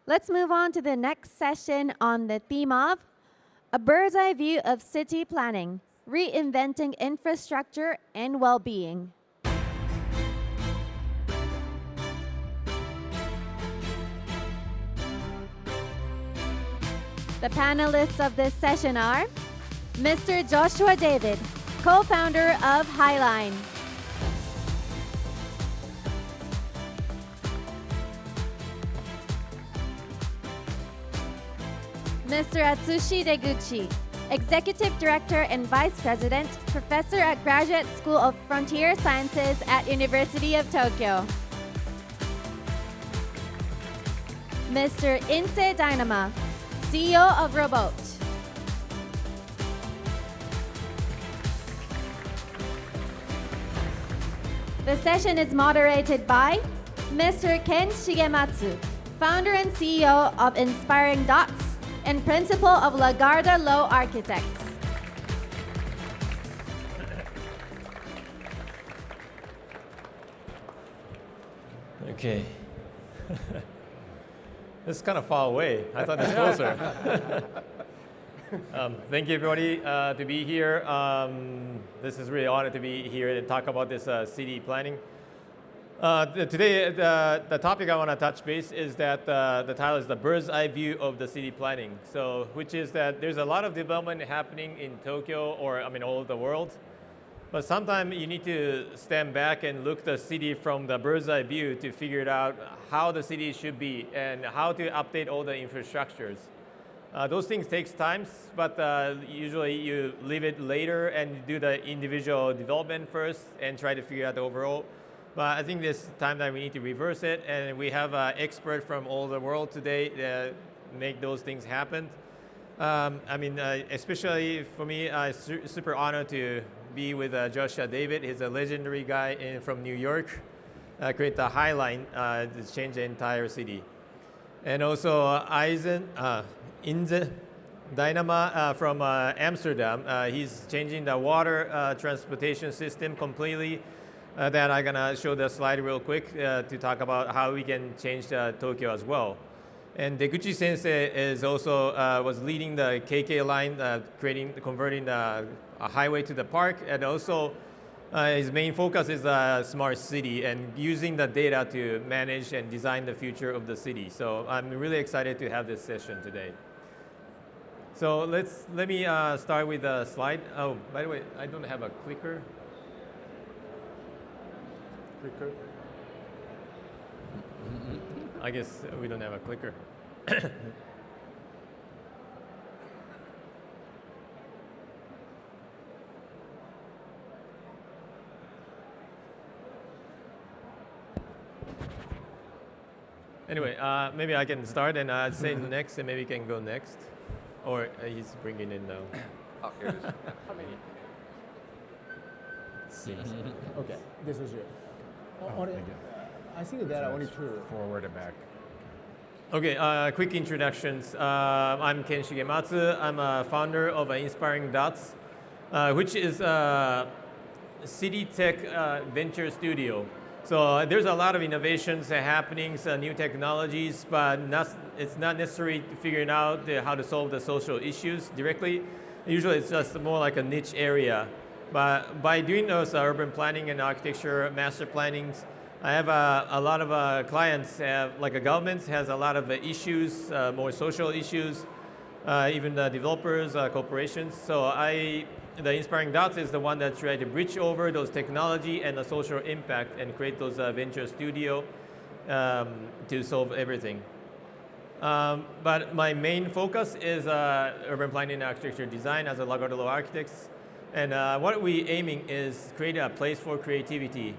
Let's move on to the next session on the theme of a bird's eye view of city planning, reinventing infrastructure and well-being. The panelists of this session are Mr. Joshua David, co-founder of Highline. Mr. Atsushi Deguchi, Executive Director and Vice President, Professor at Graduate School of Frontier Sciences at University of Tokyo. Mr. Ynse Deinema, CEO of Robot. The session is moderated by Mr. Ken Shigematsu, founder and CEO of Inspiring Dots and principal of Lagarda Law Architects. Okay. This is kind of far away. I thought it was closer. Thank you, everybody, to be here. This is really honored to be here and talk about this city planning. Today, the topic I want to touch base is that the title is the bird's eye view of the city planning. So, which is that there's a lot of development happening in Tokyo or all over the world. But sometimes you need to stand back and look the city from the bird's eye view to figure it out how the city should be and how to update all the infrastructures. Those things takes time, but usually you leave it later and do the individual development first and try to figure out the overall. But I think this time that we need to reverse it, and we have experts from all over the world today that make those things happen. Especially for me, I'm super honored to be with Joshua David. He's a legendary guy from New York, create the Highline to change the entire city. And also Ynse Deinema from Amsterdam. He's changing the water transportation system completely. That I'm gonna show the slide real quick to talk about how we can change Tokyo as well. And Deguchi Sensei is also was leading the KK line, converting a highway to the park, and also his main focus is smart city and using the data to manage and design the future of the city. So I'm really excited to have this session today. So let me start with the slide. Oh, by the way, I don't have a clicker. I guess we don't have a clicker. Anyway, maybe I can start and say next, and maybe you can go next. Or he's bringing in now. Oh, here it is. How many? Okay, This is you. thank you. I think there are only two. Forward and back. Okay, quick introductions. I'm Ken Shigematsu. I'm a founder of Inspiring Dots, which is a city tech venture studio. So there's a lot of innovations happening, new technologies, but it's not necessary to figure out how to solve the social issues directly. Usually it's just more like a niche area. But by doing those urban planning and architecture master plannings, I have a lot of clients, like governments has a lot of issues, more social issues, even the developers, corporations. So the Inspiring Dots is the one that tries to bridge over those technology and the social impact and create those venture studio to solve everything. But my main focus is urban planning and architecture design as a Lagarda Law Architects. And what we're aiming is create a place for creativity.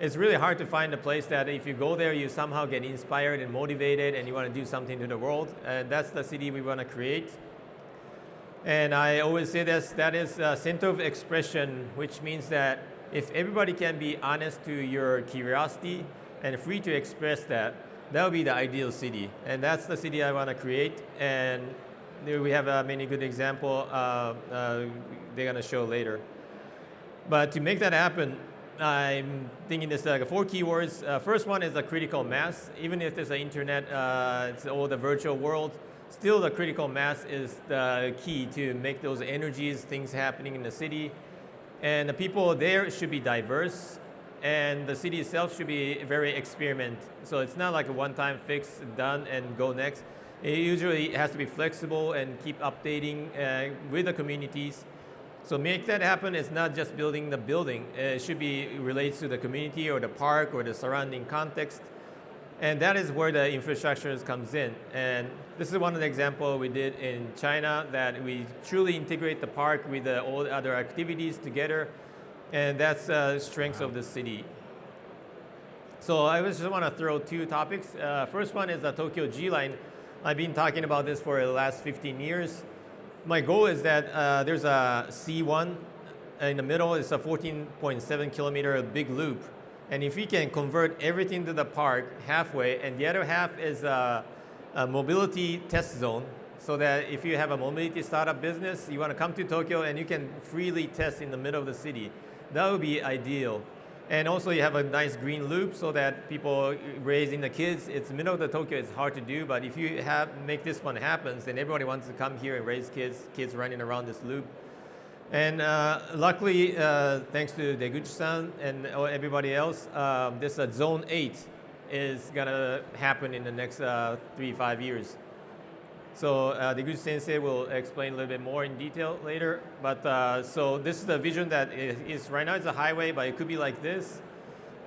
It's really hard to find a place that if you go there, you somehow get inspired and motivated and you want to do something to the world. And that's the city we want to create. And I always say this, that is a center of expression, which means that if everybody can be honest to your curiosity and free to express that, that would be the ideal city. And that's the city I want to create. And there we have many good examples they're going to show later. But to make that happen, I'm thinking there's like 4 keywords. First one is the critical mass. Even if there's an internet, it's all the virtual world, still the critical mass is the key to make those energies, things happening in the city. And the people there should be diverse, and the city itself should be very experiment. So it's not like a one-time fix, done, and go next. It usually has to be flexible and keep updating with the communities. So make that happen, it's not just building the building. It should be related to the community or the park or the surrounding context. And that is where the infrastructure comes in. And this is one of the examples we did in China, that we truly integrate the park with all the other activities together. And that's the strength of the city. So I just want to throw 2 topics. First one is the Tokyo G Line. I've been talking about this for the last 15 years. My goal is that there's a C1 in the middle. It's a 14.7 kilometer big loop. And if we can convert everything to the park halfway, and the other half is a mobility test zone, so that if you have a mobility startup business, you want to come to Tokyo and you can freely test in the middle of the city. That would be ideal. And also you have a nice green loop so that people raising the kids, it's middle of the Tokyo, it's hard to do, but if you make this one happen, then everybody wants to come here and raise kids running around this loop. And luckily, thanks to Deguchi-san and everybody else, this Zone 8 is gonna happen in the next 3-5 years. So Deguchi Sensei will explain a little bit more in detail later. But so this is the vision that is right now. It's a highway, but it could be like this.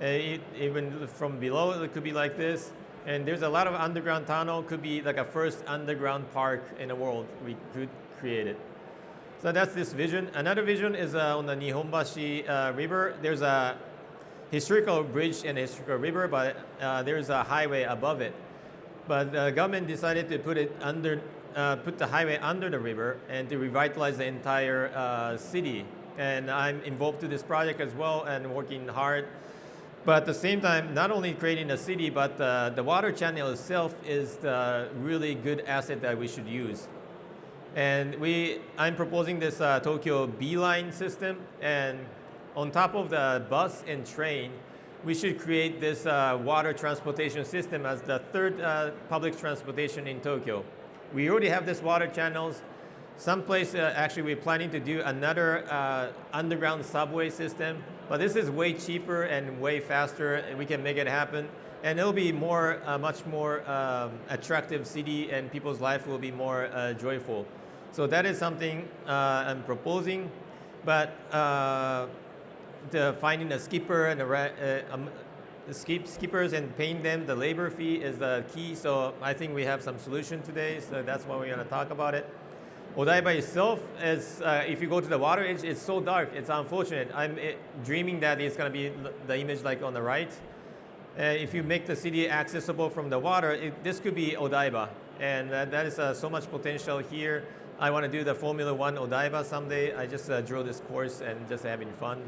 Even from below, it could be like this. And there's a lot of underground tunnel. Could be like a first underground park in the world. We could create it. So that's this vision. Another vision is on the Nihonbashi River. There's a historical bridge and a historical river, but there's a highway above it. But the government decided to put the highway under the river and to revitalize the entire city. And I'm involved to this project as well and working hard. But at the same time, not only creating a city, but the water channel itself is the really good asset that we should use. And I'm proposing this Tokyo B-line system, and on top of the bus and train, we should create this water transportation system as the third public transportation in Tokyo. We already have this water channels. Someplace, actually, we're planning to do another underground subway system, but this is way cheaper and way faster, and we can make it happen. And it'll be much more attractive city, and people's life will be more joyful. So that is something I'm proposing, but finding a skipper and the skippers and paying them the labor fee is the key. So I think we have some solution today. So that's why we're going to talk about it. Odaiba itself is, if you go to the water edge, it's so dark. It's unfortunate. I'm dreaming that it's going to be the image like on the right. If you make the city accessible from the water, this could be Odaiba, and that is so much potential here. I want to do the Formula 1 Odaiba someday. I just drew this course and just having fun.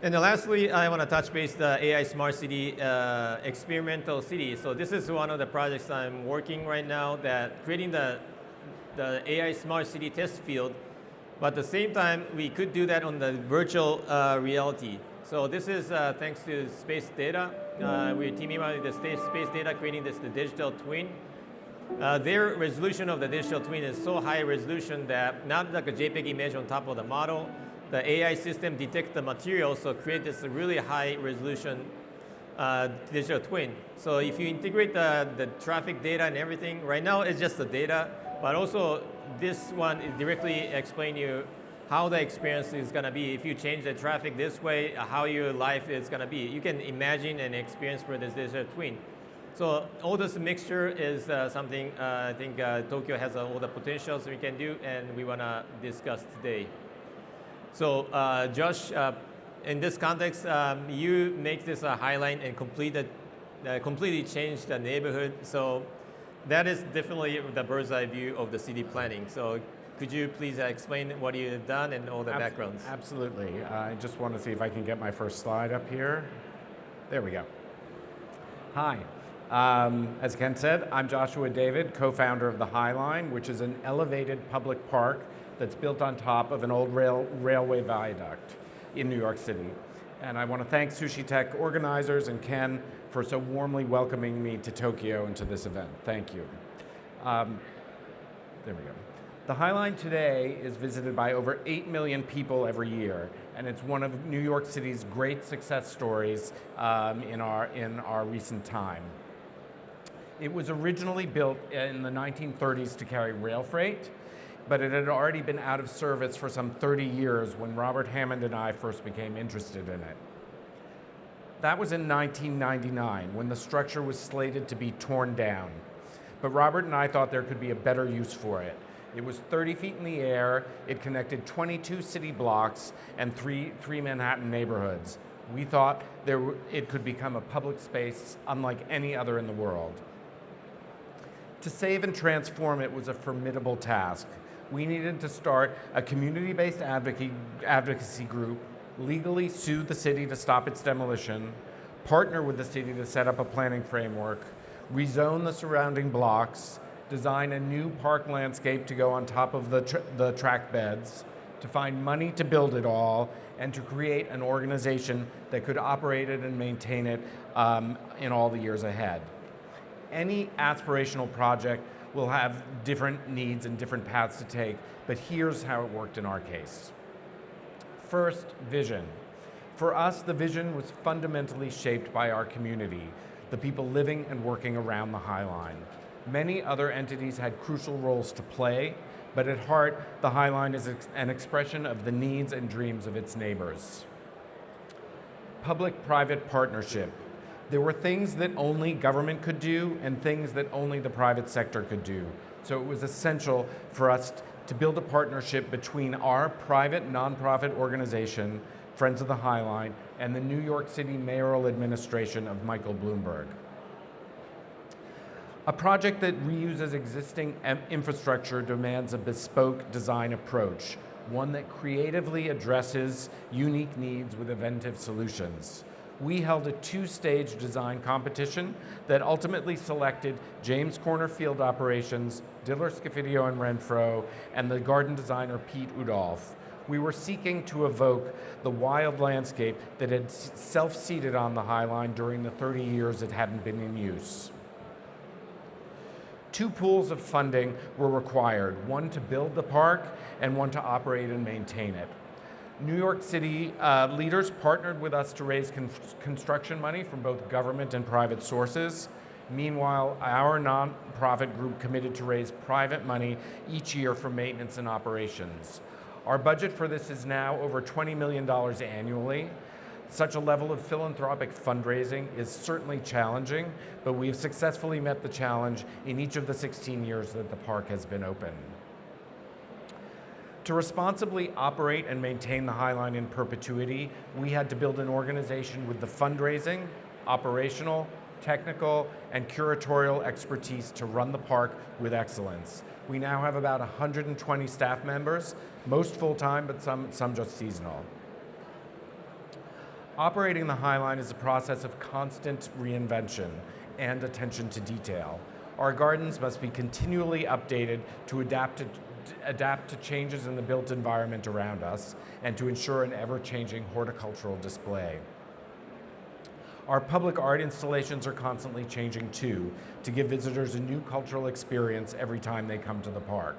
And then lastly, I want to touch base the AI Smart City experimental city. So this is one of the projects I'm working right now, that creating the AI Smart City test field, but at the same time, we could do that on the virtual reality. So this is thanks to space data. We're teaming up with the space data, creating the digital twin. Their resolution of the digital twin is so high resolution that not like a JPEG image on top of the model. The AI system detects the material, so create this really high resolution digital twin. So if you integrate the traffic data and everything, right now it's just the data, but also this one is directly explain you how the experience is going to be. If you change the traffic this way, how your life is going to be. You can imagine and experience for this digital twin. So all this mixture is something I think Tokyo has all the potentials we can do, and we want to discuss today. So Josh, in this context, you make this a highlight and completely change the neighborhood. So that is definitely the bird's eye view of the city planning. So could you please explain what you've done and all the backgrounds? Absolutely. I just want to see if I can get my first slide up here. There we go. Hi. As Ken said, I'm Joshua David, co-founder of the High Line, which is an elevated public park that's built on top of an old railway viaduct in New York City. And I want to thank Sushi Tech organizers and Ken for so warmly welcoming me to Tokyo and to this event. Thank you. There we go. The Highline today is visited by over 8 million people every year, and it's one of New York City's great success stories in our recent time. It was originally built in the 1930s to carry rail freight, but it had already been out of service for some 30 years when Robert Hammond and I first became interested in it. That was in 1999, when the structure was slated to be torn down. But Robert and I thought there could be a better use for it. It was 30 feet in the air, it connected 22 city blocks and three Manhattan neighborhoods. We thought it could become a public space unlike any other in the world. To save and transform it was a formidable task. We needed to start a community-based advocacy group, legally sue the city to stop its demolition, partner with the city to set up a planning framework, rezone the surrounding blocks, design a new park landscape to go on top of the track beds, to find money to build it all, and to create an organization that could operate it and maintain it in all the years ahead. Any aspirational project will have different needs and different paths to take, but here's how it worked in our case. First, vision. For us, the vision was fundamentally shaped by our community, the people living and working around the High Line. Many other entities had crucial roles to play, but at heart, the High Line is an expression of the needs and dreams of its neighbors. Public-private partnership. There were things that only government could do and things that only the private sector could do. So it was essential for us to build a partnership between our private nonprofit organization, Friends of the High Line, and the New York City mayoral administration of Michael Bloomberg. A project that reuses existing infrastructure demands a bespoke design approach, one that creatively addresses unique needs with inventive solutions. We held a two-stage design competition that ultimately selected James Corner Field Operations, Diller Scofidio and Renfro, and the garden designer Pete Udolph. We were seeking to evoke the wild landscape that had self-seeded on the High Line during the 30 years it hadn't been in use. Two pools of funding were required, one to build the park and one to operate and maintain it. New York City leaders partnered with us to raise construction money from both government and private sources. Meanwhile, our nonprofit group committed to raise private money each year for maintenance and operations. Our budget for this is now over $20 million annually. Such a level of philanthropic fundraising is certainly challenging, but we've successfully met the challenge in each of the 16 years that the park has been open. To responsibly operate and maintain the High Line in perpetuity, we had to build an organization with the fundraising, operational, technical, and curatorial expertise to run the park with excellence. We now have about 120 staff members, most full-time, but some just seasonal. Operating the High Line is a process of constant reinvention and attention to detail. Our gardens must be continually updated to adapt to changes in the built environment around us and to ensure an ever-changing horticultural display. Our public art installations are constantly changing too, to give visitors a new cultural experience every time they come to the park.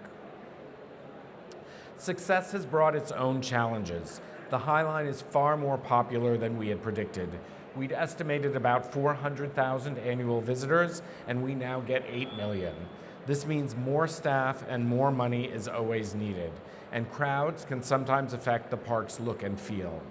Success has brought its own challenges. The High Line is far more popular than we had predicted. We'd estimated about 400,000 annual visitors, and we now get 8 million. This means more staff and more money is always needed, and crowds can sometimes affect the park's look and feel.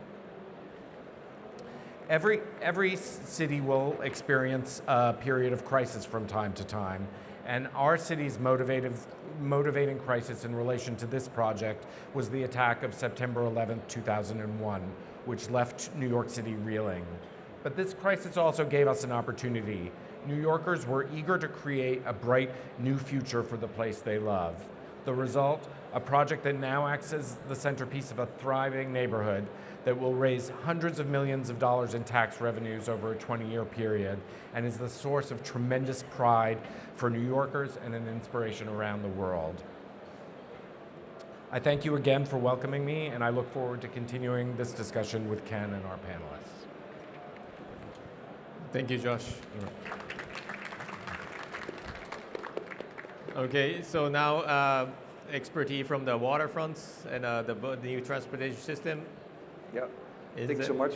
Every city will experience a period of crisis from time to time, and our city's motivating crisis in relation to this project was the attack of September 11, 2001, which left New York City reeling. But this crisis also gave us an opportunity. New Yorkers were eager to create a bright new future for the place they love. The result, a project that now acts as the centerpiece of a thriving neighborhood that will raise hundreds of millions of dollars in tax revenues over a 20-year period and is the source of tremendous pride for New Yorkers and an inspiration around the world. I thank you again for welcoming me, and I look forward to continuing this discussion with Ken and our panelists. Thank you, Josh. Okay, so now expertise from the waterfronts and the new transportation system. Yeah, Is thank you it- so much.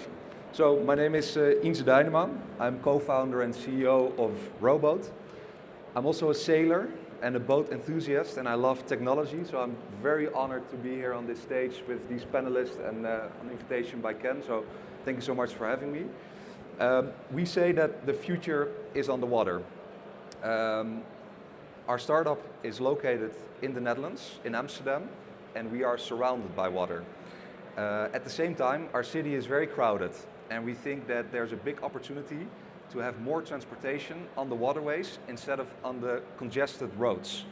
So my name is Ynse Deinema. I'm co-founder and CEO of Rowboat. I'm also a sailor and a boat enthusiast, and I love technology, so I'm very honored to be here on this stage with these panelists and an invitation by Ken, so thank you so much for having me. We say that the future is on the water. Our startup is located in the Netherlands, in Amsterdam, and we are surrounded by water. At the same time, our city is very crowded, and we think that there's a big opportunity to have more transportation on the waterways instead of on the congested roads.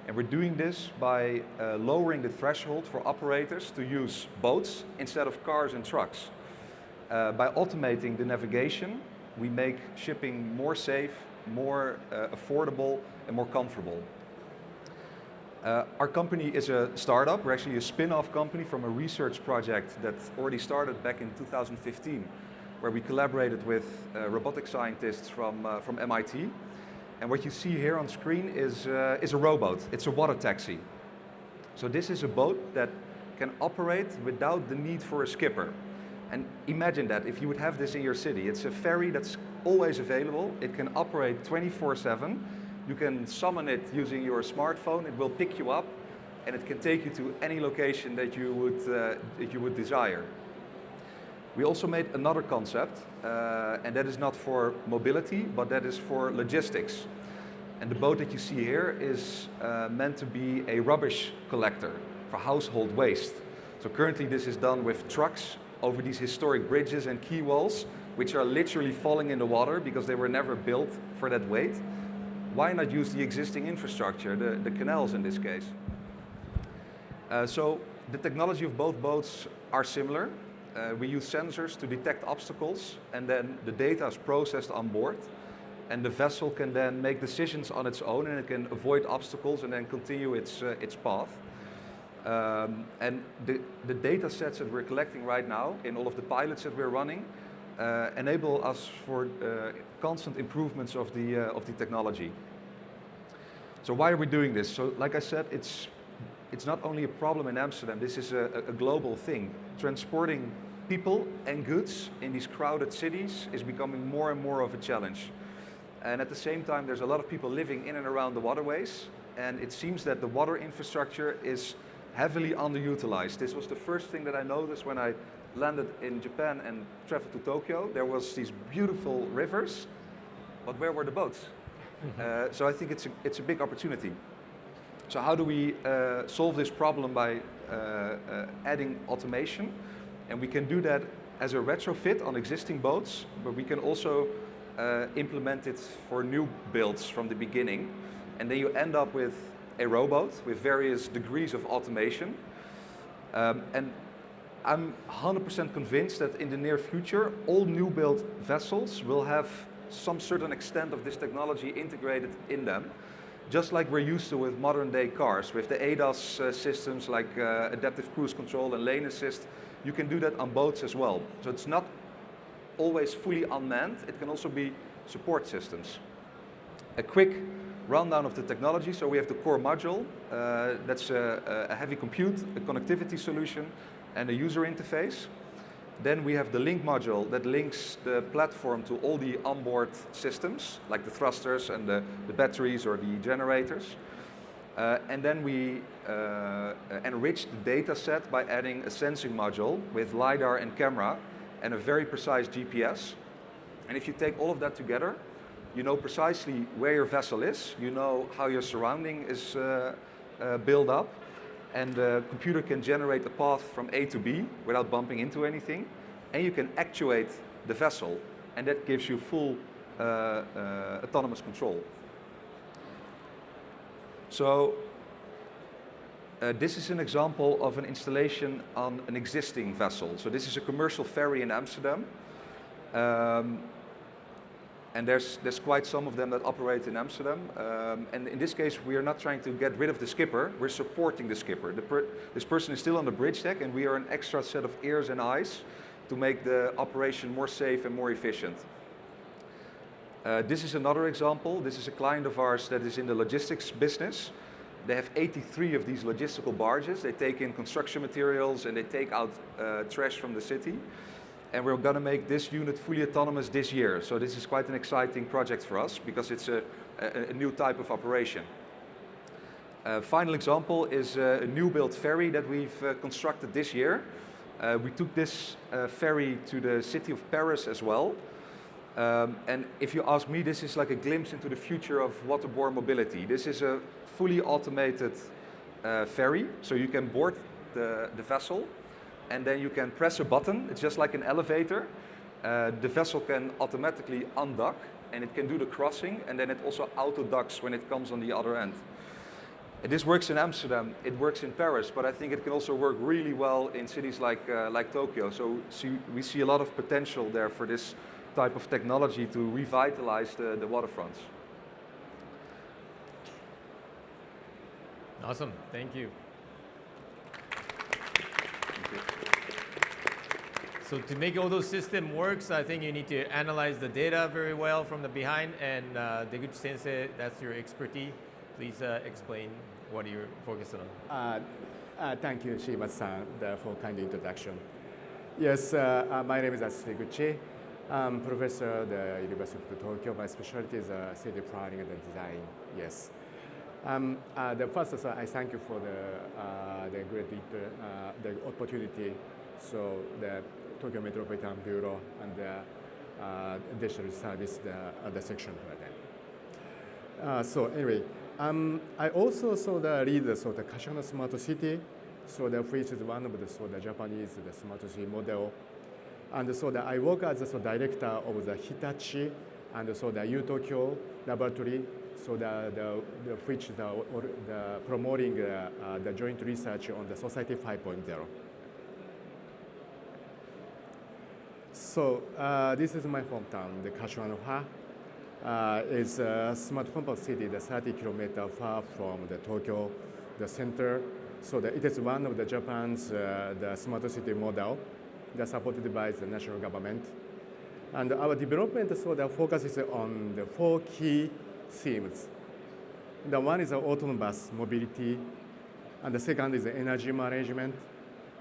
And we're doing this by lowering the threshold for operators to use boats instead of cars and trucks. By automating the navigation, we make shipping more safe, more affordable, and more comfortable. Our company is a startup. We're actually a spin-off company from a research project that already started back in 2015, where we collaborated with robotic scientists from MIT. And what you see here on screen is a rowboat. It's a water taxi. So this is a boat that can operate without the need for a skipper. And imagine that if you would have this in your city. It's a ferry that's always available. It can operate 24/7. You can summon it using your smartphone. It will pick you up, and it can take you to any location that you would desire. We also made another concept, and that is not for mobility, but that is for logistics. And the boat that you see here is meant to be a rubbish collector for household waste. So currently this is done with trucks over these historic bridges and quay walls, which are literally falling in the water because they were never built for that weight. Why not use the existing infrastructure, the canals in this case? So the technology of both boats are similar. We use sensors to detect obstacles, and then the data is processed on board, and the vessel can then make decisions on its own, and it can avoid obstacles and then continue its path. And the data sets that we're collecting right now in all of the pilots that we're running enable us for constant improvements of the technology. So why are we doing this? So like I said, it's not only a problem in Amsterdam, this is a global thing. Transporting people and goods in these crowded cities is becoming more and more of a challenge. And at the same time, there's a lot of people living in and around the waterways, and it seems that the water infrastructure is heavily underutilized. This was the first thing that I noticed when I landed in Japan and traveled to Tokyo. There was these beautiful rivers, but where were the boats? So I think it's a big opportunity. So how do we solve this problem by adding automation? And we can do that as a retrofit on existing boats, but we can also implement it for new builds from the beginning. And then you end up with a rowboat with various degrees of automation. And I'm 100% convinced that in the near future, all new built vessels will have some certain extent of this technology integrated in them, just like we're used to with modern day cars. With the ADAS systems like adaptive cruise control and lane assist, you can do that on boats as well. So it's not always fully unmanned, it can also be support systems. A quick rundown of the technology. So we have the core module, that's a heavy compute, a connectivity solution, and a user interface. Then we have the link module that links the platform to all the onboard systems, like the thrusters and the batteries or the generators. And then we enrich the data set by adding a sensing module with LiDAR and camera and a very precise GPS. And if you take all of that together, you know precisely where your vessel is, you know how your surrounding is built up, and the computer can generate a path from A to B without bumping into anything, and you can actuate the vessel, and that gives you full autonomous control. So this is an example of an installation on an existing vessel. So this is a commercial ferry in Amsterdam. And there's quite some of them that operate in Amsterdam. And in this case, we are not trying to get rid of the skipper, we're supporting the skipper. This person is still on the bridge deck, and we are an extra set of ears and eyes to make the operation more safe and more efficient. This is another example. This is a client of ours that is in the logistics business. They have 83 of these logistical barges. They take in construction materials and they take out trash from the city. And we're going to make this unit fully autonomous this year. So this is quite an exciting project for us because it's a new type of operation. Final example is a new built ferry that we've constructed this year. We took this ferry to the city of Paris as well. And if you ask me, this is like a glimpse into the future of waterborne mobility. This is a fully automated ferry, so you can board the vessel and then you can press a button. It's just like an elevator. The vessel can automatically undock and it can do the crossing, and then it also auto-docks when it comes on the other end. This works in Amsterdam, it works in Paris, but I think it can also work really well in cities like Tokyo. So we see a lot of potential there for this type of technology to revitalize the waterfronts. Awesome, thank you. So to make all those systems work, I think you need to analyze the data very well from the behind, and Deguchi Sensei, that's your expertise. Please explain what you're focused on. Thank you, Shigematsu-san, for kind introduction. Yes, my name is Atsushi Deguchi. I'm professor at the University of Tokyo. My specialty is city planning and design. Yes. First, I thank you for the great the opportunity. So the Tokyo Metropolitan Bureau and the digital service, the section for them. So anyway, I also lead the Kashana Smart City, which is one of the Japanese smart city model. And I work as the director of the Hitachi and the U-Tokyo laboratory, which is promoting the joint research on the Society 5.0. So this is my hometown, the Kashiwanoha. It's a smart compact city, 30 kilometers far from the Tokyo, the center. So it is one of the Japan's the smart city model that's supported by the national government. And our development, the focus is on the 4 key themes. The one is autonomous mobility, and the second is energy management.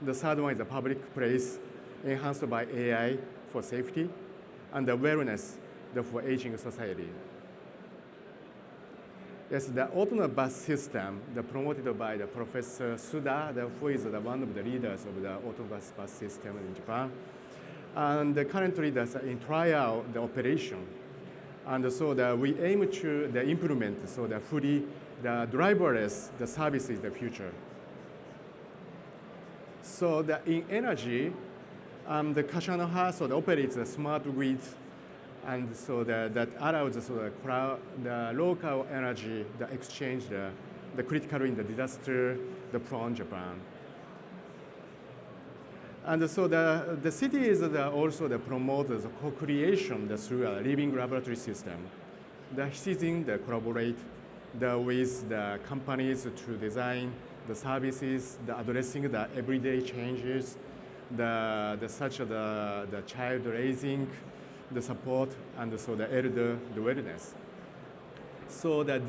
The third one is the public place enhanced by AI for safety, and the wellness for aging society. Yes, the autonomous system promoted by the Professor Suda, who is one of the leaders of the autonomous bus system in Japan. And currently that's in trial the operation. And we aim to implement fully the driverless service in the future. So in energy, the Kashanoha operates a smart grid, and that allows the local energy, the exchange, the critical in the disaster, prone Japan. And the city is also promotes the co-creation through a living laboratory system. The citizens collaborate with the companies to design the services, addressing the everyday changes, such as the child raising, the support, and the elder wellness. So the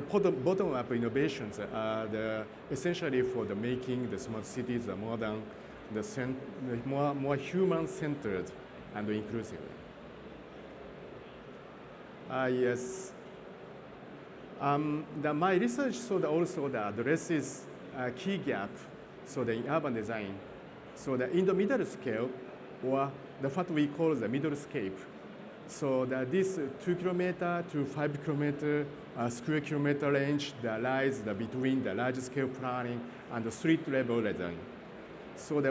bottom-up innovations are essentially for making the smart cities modern, more human-centered and inclusive. Yes. My research also addresses a key gap in urban design. In the middle scale, or what we call the middle scape. This 2 kilometer to 5 kilometer square kilometer range that lies between the large scale planning and the street level design.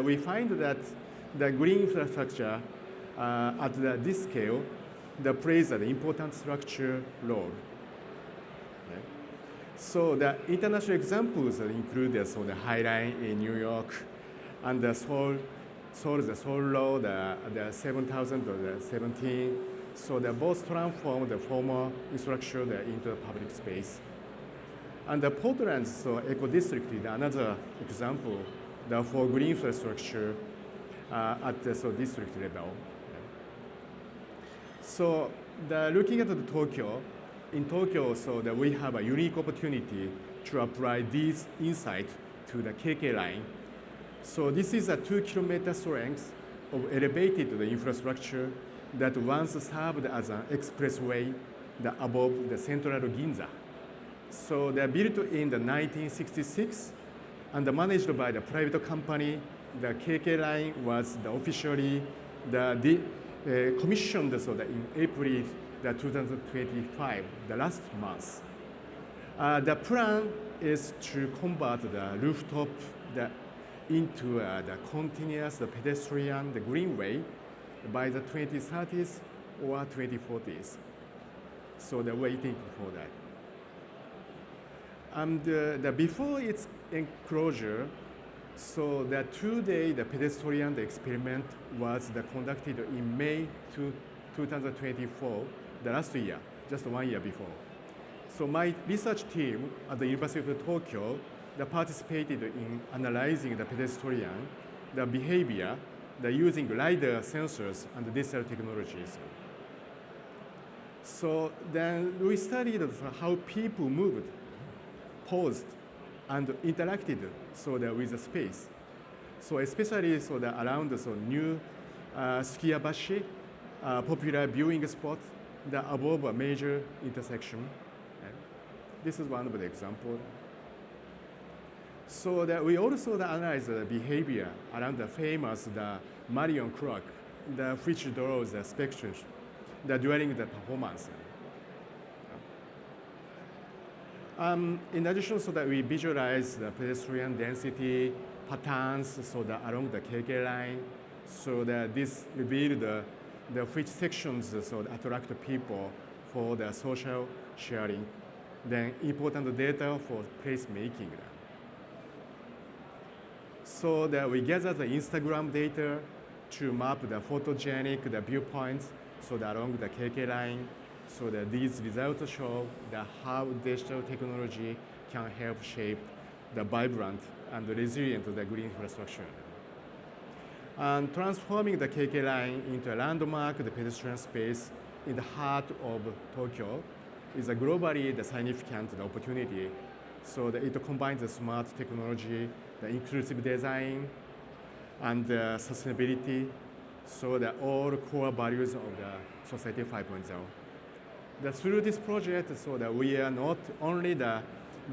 We find that the green infrastructure at this scale plays an important structure role. Okay. So the international examples include the High Line in New York and the Seoul Road, the 7000 or the 17, So they both transform the former infrastructure into a public space. And the Portland's eco district is another example for green infrastructure at the district level. So looking at Tokyo, in Tokyo, we have a unique opportunity to apply these insights to the KK line. So this is a 2-kilometer length of elevated infrastructure that once served as an expressway above the central Ginza. So they're built in the 1966 and managed by the private company. The KK line was officially commissioned in April 2025, the last month. The plan is to convert the rooftop into the continuous pedestrian greenway by the 2030s or 2040s. So they're waiting for that. And before its enclosure, so the 2-day pedestrian experiment was conducted in May 2024, the last year, just 1 year before. So my research team at the University of Tokyo participated in analyzing the pedestrian, the behavior, using LiDAR sensors and digital technologies. So then we studied how people moved, paused, and interacted with the space. So especially around new Skiabashi, popular viewing spot above a major intersection. This is one of the examples. So we also analyze the behavior around the famous Marion clock, which draws the spectrum during the performance. In addition, we visualize the pedestrian density patterns along the KK line, so that this reveals which sections attract people for the social sharing, then important data for placemaking. So that we gather the Instagram data to map the photogenic viewpoints along the KK line, so that these results show how digital technology can help shape the vibrant and resilient green infrastructure. And transforming the KK line into a landmark pedestrian space in the heart of Tokyo is a globally significant opportunity. So that it combines the smart technology, the inclusive design, and sustainability, so that all core values of the Society 5.0. Through this project, so that we are not only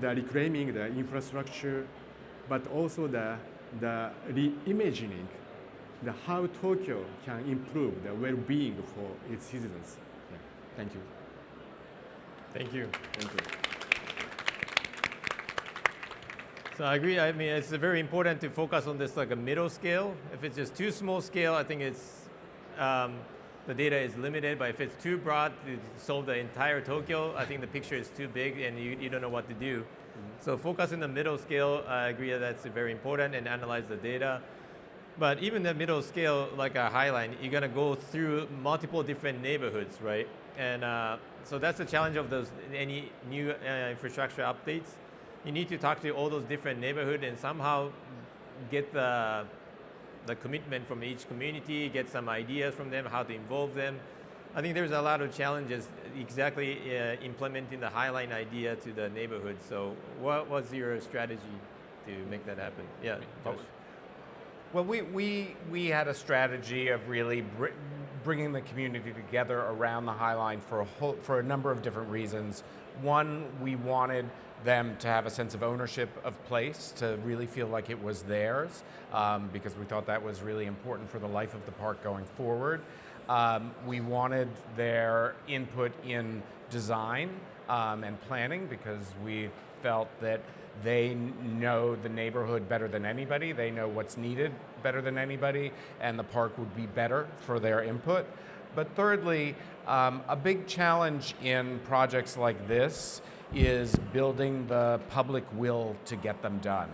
reclaiming the infrastructure, but also the reimagining how Tokyo can improve the well-being for its citizens. Yeah. Thank you. Thank you. Thank you. So I agree. I mean, it's very important to focus on this a middle scale. If it's just too small scale, I think it's the data is limited. But if it's too broad to solve the entire Tokyo, I think the picture is too big and you don't know what to do. Mm-hmm. So focus on the middle scale. I agree that's very important, and analyze the data. But even the middle scale, like a Highline, you're gonna go through multiple different neighborhoods, right? And so that's the challenge of any new infrastructure updates. You need to talk to all those different neighborhoods and somehow get the commitment from each community, get some ideas from them, how to involve them. I think there's a lot of challenges exactly implementing the Highline idea to the neighborhood. So what was your strategy to make that happen? Yeah, Josh. Well, we had a strategy of really bringing the community together around the Highline for a number of different reasons. One, we wanted them to have a sense of ownership of place, to really feel like it was theirs, because we thought that was really important for the life of the park going forward. We wanted their input in design and planning, because we felt that they know the neighborhood better than anybody. They know what's needed better than anybody, and the park would be better for their input. But thirdly, a big challenge in projects like this is building the public will to get them done.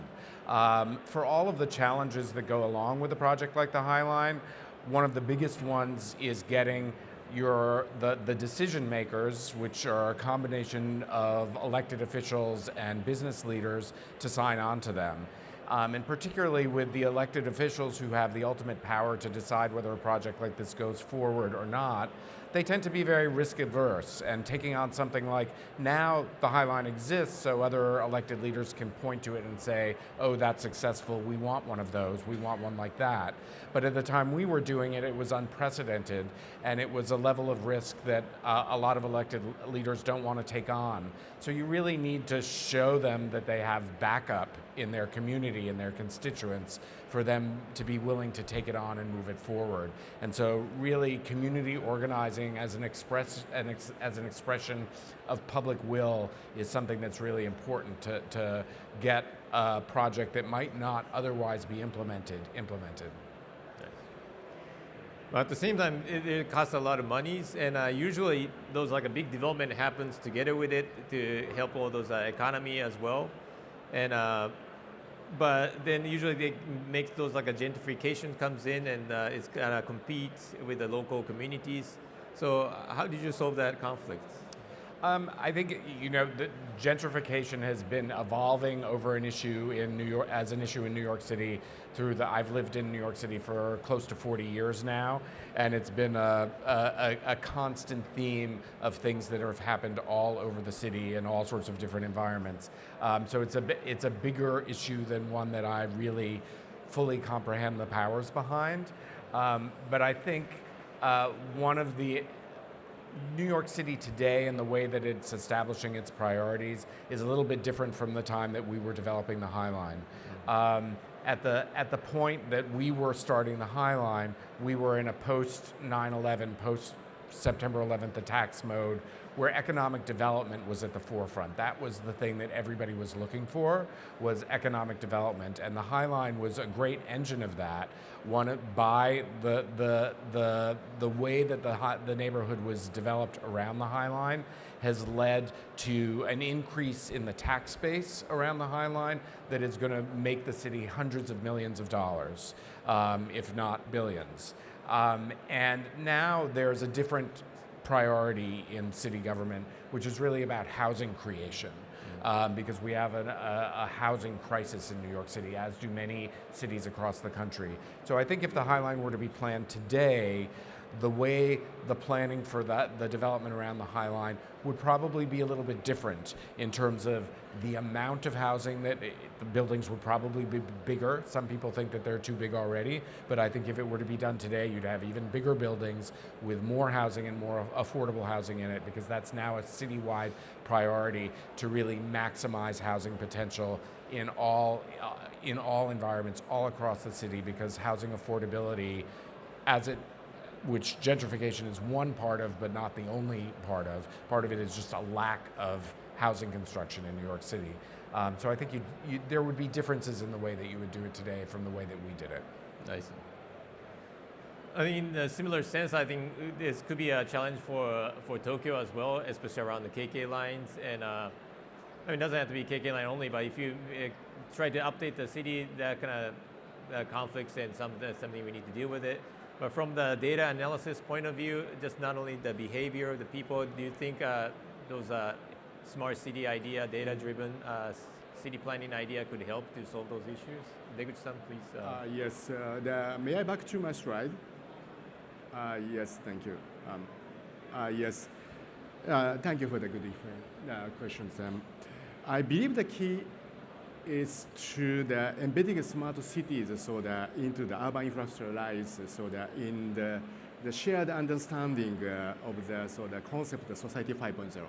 For all of the challenges that go along with a project like the Highline, one of the biggest ones is getting the decision makers, which are a combination of elected officials and business leaders, to sign on to them. And particularly with the elected officials who have the ultimate power to decide whether a project like this goes forward or not, they tend to be very risk averse, and taking on something like, now the High Line exists so other elected leaders can point to it and say, oh, that's successful, we want one of those, we want one like that. But at the time we were doing it, it was unprecedented, and it was a level of risk that a lot of elected leaders don't want to take on. So you really need to show them that they have backup in their community and their constituents for them to be willing to take it on and move it forward. And so really community organizing as an expression of public will is something that's really important to get a project that might not otherwise be implemented. But at the same time, it costs a lot of monies, and usually those like a big development happens together with it to help all those economy as well. And but then usually they make those like a gentrification comes in, and it's gonna compete with the local communities. So how did you solve that conflict? I think the gentrification has been evolving over an issue in New York, as an issue in New York City. I've lived in New York City for close to 40 years now, and it's been a constant theme of things that have happened all over the city in all sorts of different environments. So it's a bigger issue than one that I really fully comprehend the powers behind. But I think one of the New York City today and the way that it's establishing its priorities is a little bit different from the time that we were developing the High Line. At the point that we were starting the High Line, we were in a post 9/11, post September 11th attacks mode, where economic development was at the forefront. That was the thing that everybody was looking for, was economic development, and the High Line was a great engine of that. One, by the way that the neighborhood was developed around the High Line has led to an increase in the tax base around the High Line that is going to make the city hundreds of millions of dollars, if not billions. And now there's a different priority in city government, which is really about housing creation. Because we have a housing crisis in New York City, as do many cities across the country. So I think if the High Line were to be planned today, the way the planning for the development around the High Line would probably be a little bit different in terms of the amount of housing that the buildings would probably be bigger. Some people think that they're too big already, but I think if it were to be done today, you'd have even bigger buildings with more housing and more affordable housing in it, because that's now a citywide priority to really maximize housing potential in all environments all across the city, because housing affordability, which gentrification is one part of, but not the only part of. Part of it is just a lack of housing construction in New York City. So I think there would be differences in the way that you would do it today from the way that we did it. Nice. I mean, in a similar sense, I think this could be a challenge for Tokyo as well, especially around the KK lines. And I mean, it doesn't have to be KK line only, but if you try to update the city, that kind of conflicts and that's something we need to deal with it. But from the data analysis point of view, just not only the behavior of the people, do you think those smart city idea, data-driven city planning idea could help to solve those issues? Deguchi-san, please. Yes, may I back to my slide? Yes, thank you. Yes, thank you for the good questions. I believe the key is to the embedding smart cities so that into the urban infrastructure lies, so that in the shared understanding of the concept of society 5.0.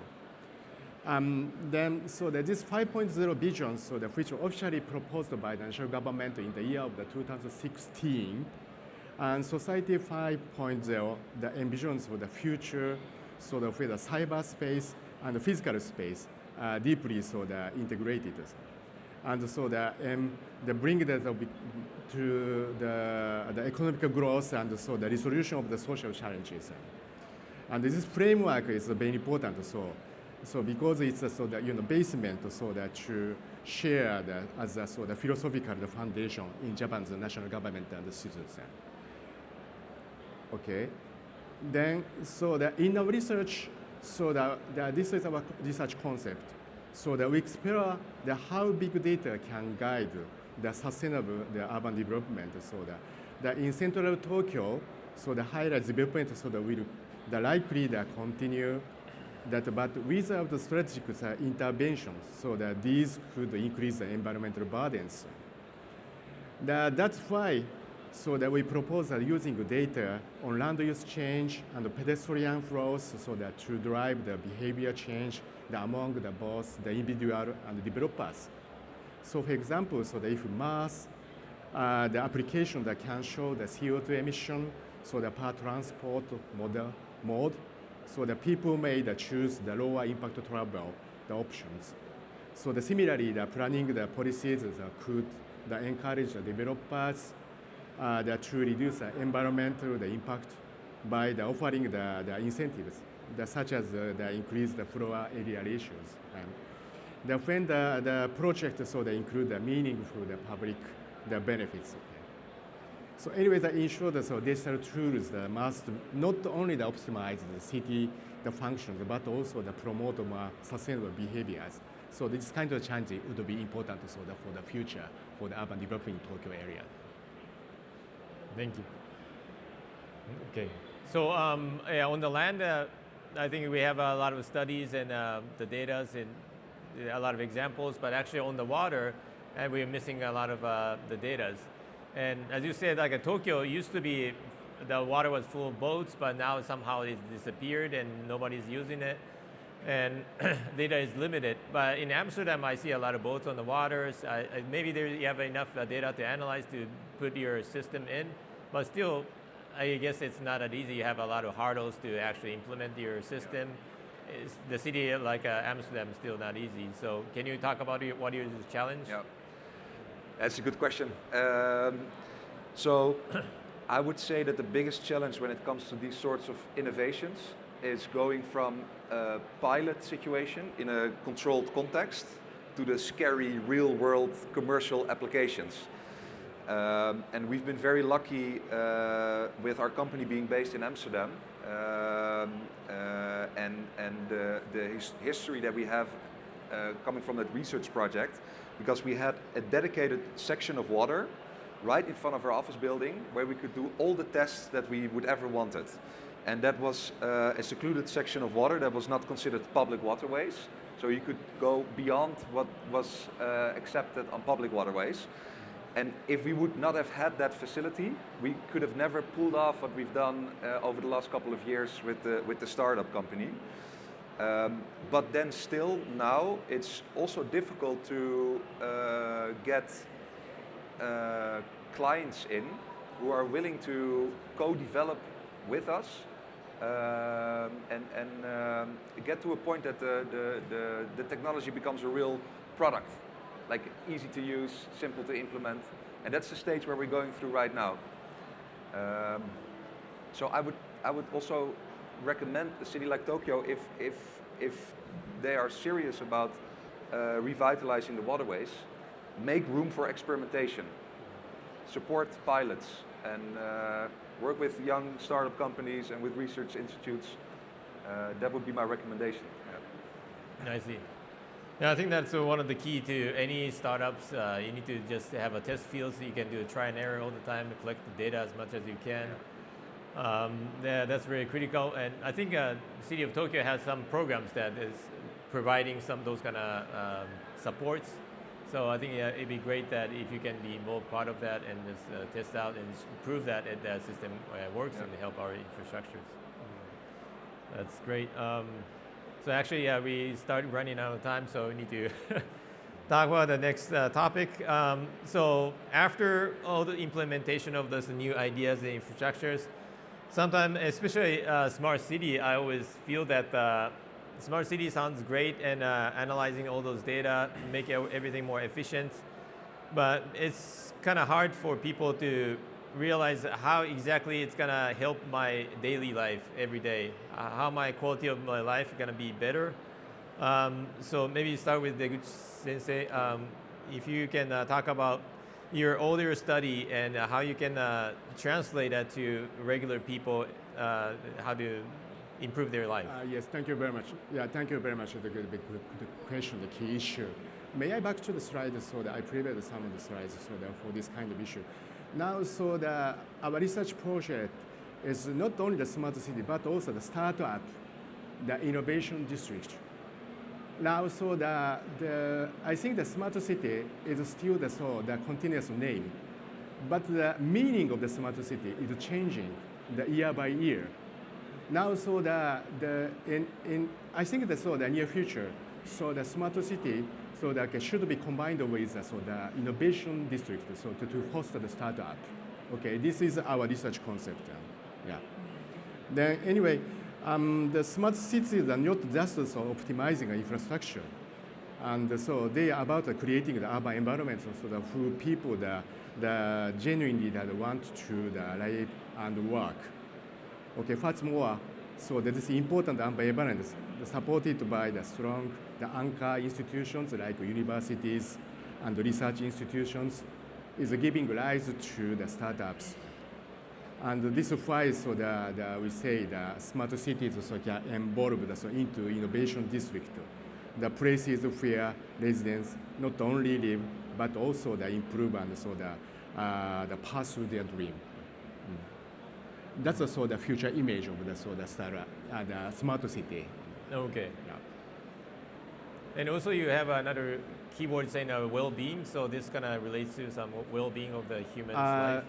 Then so that this 5.0 vision, so that which was officially proposed by the national government in the year of the 2016, and society 5.0, the envisions for the future, so that with the cyberspace and the physical space deeply so that integrated. And so that they bring that to the economic growth and so the resolution of the social challenges. And this framework is very important. So because it's so that basement so that to share as a so the philosophical foundation in Japan's national government and the citizens. Okay. Then, so that in our research, so that this is our research concept. So that we explore how big data can guide the sustainable urban development. So that in central Tokyo, so the high-rise development, so that will likely continue that, but without the strategic interventions, so that these could increase the environmental burdens. That's why, so that we propose using data on land use change and pedestrian flows, so that to drive the behavior change among both the individual and developers. So for example, so that if mass, the application that can show the CO2 emission, so the per transport mode, so the people may choose the lower impact travel, the options. So similarly, the planning the policies could encourage the developers to reduce the environmental impact by offering the incentives, such as increase the floor area ratios. When the project include the meaningful public benefits. So anyway, in short, digital tools must not only optimize the city functions, but also promote more sustainable behaviors. So this kind of change would be important for the future for the urban development in Tokyo area. Thank you. Okay, so yeah, on the land, I think we have a lot of studies and the data and a lot of examples, but actually on the water, we're missing a lot of the data. And as you said, like Tokyo used to be, the water was full of boats, but now somehow it's disappeared and nobody's using it. And data is limited. But in Amsterdam, I see a lot of boats on the waters. Maybe you have enough data to analyze to put your system in, but still, I guess it's not that easy. You have a lot of hurdles to actually implement your system. The city like Amsterdam is still not easy. So can you talk about what is the challenge? Yeah, that's a good question. So I would say that the biggest challenge when it comes to these sorts of innovations is going from a pilot situation in a controlled context to the scary real-world commercial applications. And we've been very lucky with our company being based in Amsterdam and the history that we have coming from that research project, because we had a dedicated section of water right in front of our office building where we could do all the tests that we would ever wanted. And that was a secluded section of water that was not considered public waterways. So you could go beyond what was accepted on public waterways. And if we would not have had that facility, we could have never pulled off what we've done over the last couple of years with the startup company. But then still now it's also difficult to get clients in who are willing to co-develop with us and get to a point that the technology becomes a real product, like easy to use, simple to implement, and that's the stage where we're going through right now. So I would also recommend a city like Tokyo, if they are serious about revitalizing the waterways, make room for experimentation, support pilots, and work with young startup companies and with research institutes. That would be my recommendation. I see. Yeah, I think that's one of the key to any startups. You need to just have a test field so you can do a try and error all the time to collect the data as much as you can. Yeah, that's very critical. And I think the City of Tokyo has some programs that is providing some of those kind of supports. So I think it'd be great that if you can be involved part of that and just test out and prove that the system works and help our infrastructures. That's great. So actually, we started running out of time, so we need to talk about the next topic. So after all the implementation of those new ideas and infrastructures, sometimes, especially smart city, I always feel that smart city sounds great and analyzing all those data, make everything more efficient, but it's kind of hard for people to realize how exactly it's gonna help my daily life every day, how my quality of my life is gonna be better. So maybe start with Deguchi Sensei. If you can talk about your study and how you can translate that to regular people how to improve their life? Yes, thank you very much. Yeah, thank you very much for the good question, the key issue. May I back to the slides so that I prepared some of the slides so that for this kind of issue. Now, so our research project is not only the smart city, but also the startup, the innovation district. Now, so I think the smart city is still the continuous name, but the meaning of the smart city is changing the year by year. Now, so I think the near future, so the smart city, so that should be combined with the innovation district, so to foster the startup. Okay, this is our research concept. Yeah. Then anyway, the smart cities are not just so optimizing infrastructure, and so they are about creating the urban environment so that for people that genuinely that want to live and work. Okay, furthermore, so that is important urban environment supported by the strong anchor institutions like universities and research institutions is giving rise to the startups. And this is why so we say the smart cities so can evolve into innovation district, the places where residents not only live but also improve and so the pursue their dream. That's the future image of the smart city. Okay. Yeah. And also you have another keyword saying well-being, so this kind of relates to some well-being of the human's life.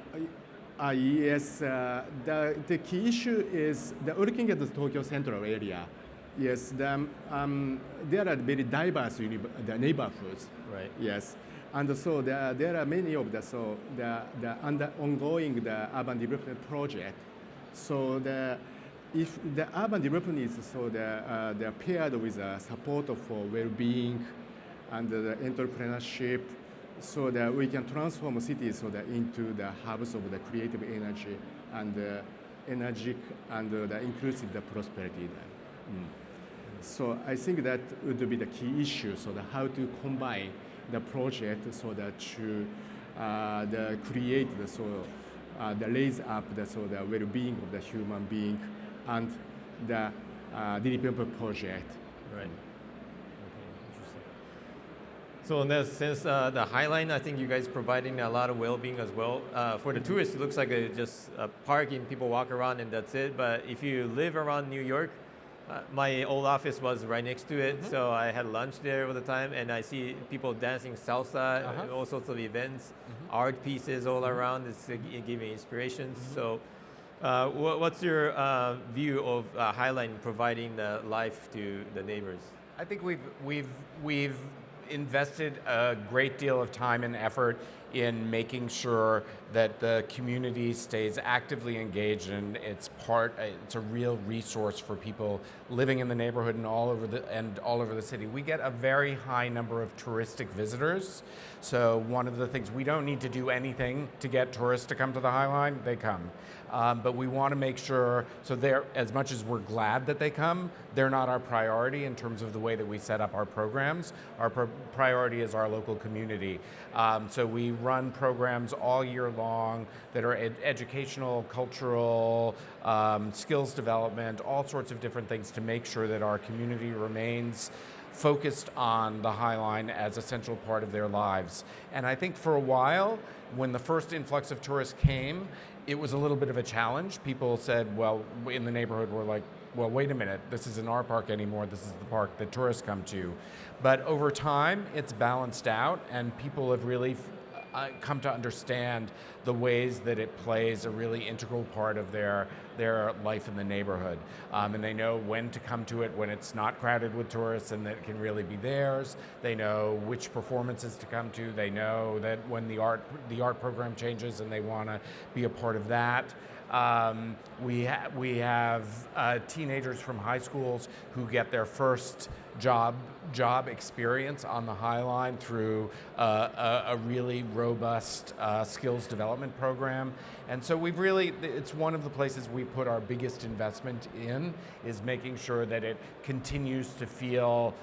Yes, the key issue is looking at the Tokyo Central area. Yes, there are very diverse the neighborhoods. Right. Yes, and so there are many of the ongoing the urban development project. So if the urban development is they're paired with support for well-being and the entrepreneurship, so that we can transform cities into the hubs of the creative energy and energetic and the inclusive prosperity. So I think that would be the key issue. So how to combine the project so that to create the raise up the well-being of the human being and the development project. Right. So in that sense, the Highline, I think you guys providing a lot of well-being as well. For the tourists, it looks like just a park and people walk around and that's it. But if you live around New York, my old office was right next to it, so I had lunch there all the time, and I see people dancing salsa, all sorts of events, art pieces all around. It's giving inspirations. So what's your view of Highline providing the life to the neighbors? I think we've invested a great deal of time and effort in making sure that the community stays actively engaged and it's a real resource for people living in the neighborhood and all over the city. We get a very high number of touristic visitors. So one of the things, we don't need to do anything to get tourists to come to the Highline, they come. But we want to make sure, so as much as we're glad that they come, they're not our priority in terms of the way that we set up our programs. Our priority is our local community. So we run programs all year long that are educational, cultural, skills development, all sorts of different things to make sure that our community remains focused on the Highline as a central part of their lives. And I think for a while, when the first influx of tourists came, it was a little bit of a challenge. People said, well, in the neighborhood, we're like, well, wait a minute, this isn't our park anymore, this is the park that tourists come to. But over time, it's balanced out, and people have really come to understand the ways that it plays a really integral part of their life in the neighborhood. And they know when to come to it when it's not crowded with tourists and that it can really be theirs. They know which performances to come to. They know that when the art program changes and they want to be a part of that. We have teenagers from high schools who get their first job experience on the Highline through a really robust skills development program. And so it's one of the places we put our biggest investment in, is making sure that it continues to feel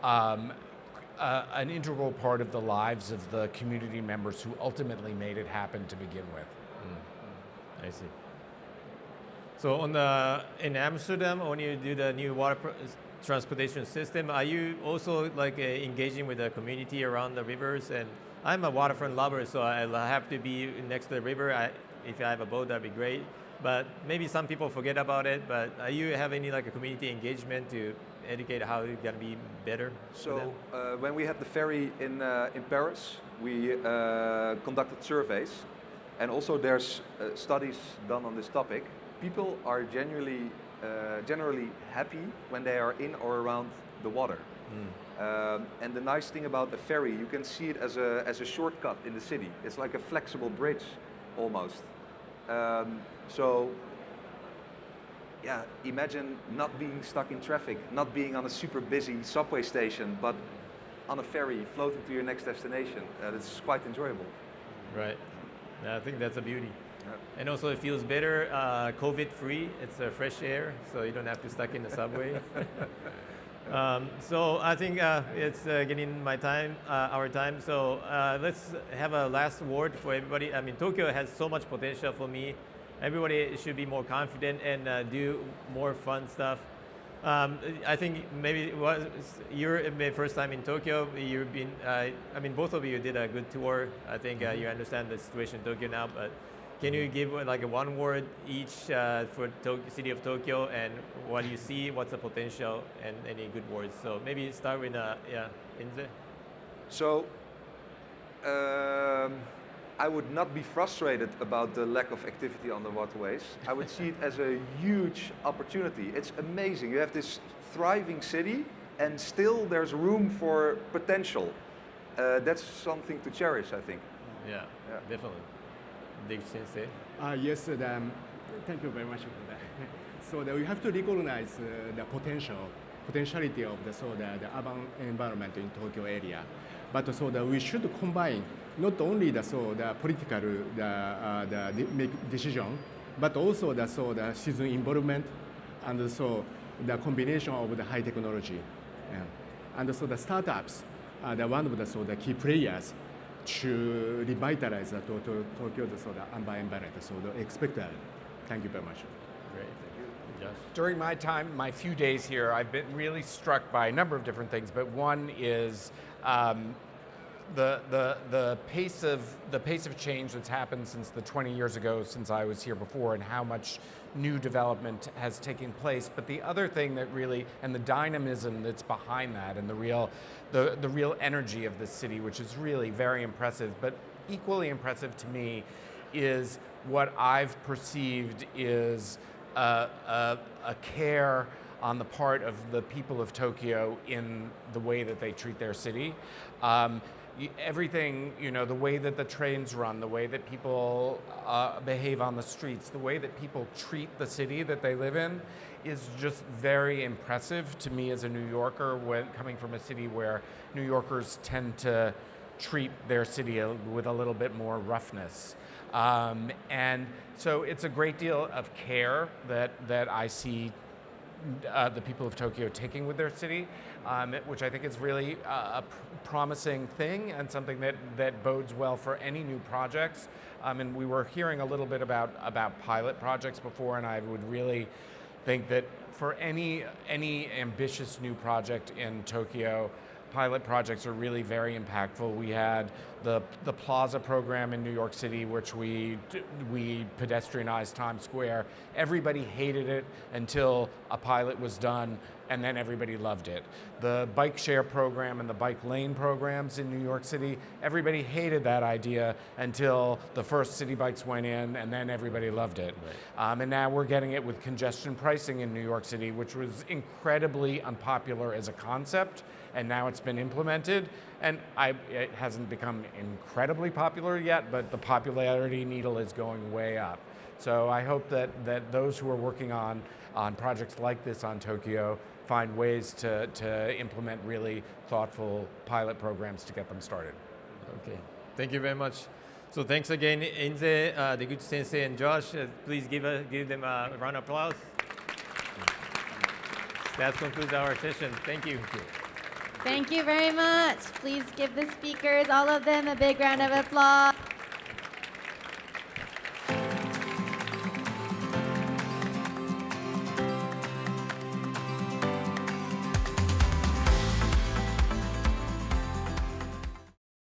an integral part of the lives of the community members who ultimately made it happen to begin with. I see. So in Amsterdam, when you do the new transportation system, are you also like engaging with the community around the rivers? And I'm a waterfront lover, so I'll have to be next to the river. If I have a boat, that'd be great. But maybe some people forget about it. But you have any like a community engagement to educate how it's gonna be better? So when we had the ferry in Paris, we conducted surveys, and also there's studies done on this topic. People are generally happy when they are in or around the water. And the nice thing about a ferry, you can see it as a shortcut in the city. It's like a flexible bridge, almost. So, yeah, imagine not being stuck in traffic, not being on a super busy subway station, but on a ferry floating to your next destination. It's quite enjoyable. Right. I think that's a beauty. Yeah. And also it feels better, COVID-free. It's fresh air, so you don't have to stuck in the subway. So I think it's getting our time. So let's have a last word for everybody. I mean, Tokyo has so much potential for me. Everybody should be more confident and do more fun stuff. I think maybe your first time in Tokyo. You've been, I mean, both of you did a good tour. I think you understand the situation in Tokyo now, but can you give like a one word each for city of Tokyo and what you see, what's the potential, and any good words? So maybe start with Ynse. So I would not be frustrated about the lack of activity on the waterways. I would see it as a huge opportunity. It's amazing. You have this thriving city and still there's room for potential. That's something to cherish, I think. Yeah. Definitely. Deguchi-sensei. Yes, thank you very much for that. So that we have to recognize the potentiality of the urban environment in Tokyo area, but so that we should combine not only the political make decision, but also the citizen involvement, and so the combination of the high technology, and so the startups are one of the key players to revitalize the Tokyo urban environment. So expect that. Thank you very much. Great, thank you. Josh? During my few days here, I've been really struck by a number of different things, but one is the pace of change that's happened since the 20 years ago since I was here before, and how much new development has taken place. But the other thing that really, and the dynamism that's behind that, and the real energy of this city, which is really very impressive, but equally impressive to me, is what I've perceived is a care on the part of the people of Tokyo in the way that they treat their city. Everything, the way that the trains run, the way that people behave on the streets, the way that people treat the city that they live in is just very impressive to me as a New Yorker, when coming from a city where New Yorkers tend to treat their city with a little bit more roughness. And so it's a great deal of care that I see the people of Tokyo taking with their city, which I think is really a promising thing and something that bodes well for any new projects. And we were hearing a little bit about pilot projects before, and I would really think that for any ambitious new project in Tokyo, pilot projects are really very impactful. We had the Plaza program in New York City, which we pedestrianized Times Square. Everybody hated it until a pilot was done, and then everybody loved it. The bike share program and the bike lane programs in New York City, everybody hated that idea until the first city bikes went in, and then everybody loved it. Right. And now we're getting it with congestion pricing in New York City, which was incredibly unpopular as a concept, and now it's been implemented. And it hasn't become incredibly popular yet, but the popularity needle is going way up. So I hope that those who are working on projects like this on Tokyo find ways to implement really thoughtful pilot programs to get them started. Okay, thank you very much. So thanks again, Ynse, Deguchi-sensei, and Josh. Please give them a round of applause. That concludes our session. Thank you. Thank you very much. Please give the speakers, all of them, a big round of applause.